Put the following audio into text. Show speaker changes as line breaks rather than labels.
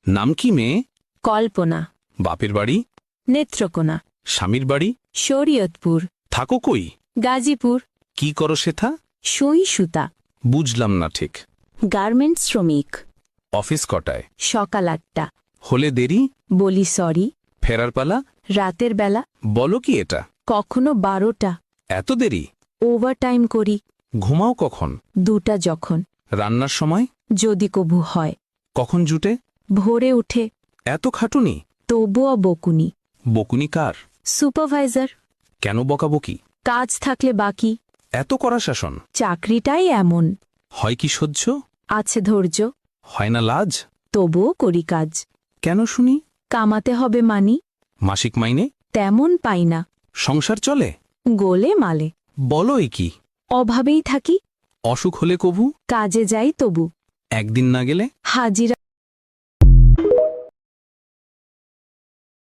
নাম কি মেয়ে?
কল্পনা।
বাপের বাড়ি?
নেত্রকোনা।
স্বামীর বাড়ি?
শরীয়তপুর।
থাকো কই?
গাজীপুর।
কি করো সেথা?
সুই সুতা।
বুঝলাম না ঠিক।
গার্মেন্টস শ্রমিক।
অফিস কটায়?
সকাল 8টা।
হলে দেরি?
বলি সরি।
ফেরার পালা?
রাতের বেলা।
বলো কি এটা?
কখনো 12টা।
এত দেরি?
ওভারটাইম করি।
ঘুমাও কখন?
2টা যখন।
রান্নার সময়?
যদি কবু হয়।
কখন জুটে?
ভোরে উঠে।
এত খাটুনি?
তবুও বকুনি।
বকুনি কার?
সুপারভাইজার।
কেন বকাবকি?
কাজ থাকলে বাকি।
এত কড়া শাসন?
চাকরিটাই এমন।
হয় কি সহ্য?
আছে ধৈর্য।
হয় না লাজ?
তবুও করি কাজ।
কেন শুনি?
কামাতে হবে মানি।
মাসিক মাইনে?
তেমন পাই না।
সংসার চলে?
গোলে মালে।
বলো এ কি?
অভাবেই থাকি।
অসুখ হলে কবু?
কাজে যাই তবু।
একদিন না গেলে?
হাজিরা।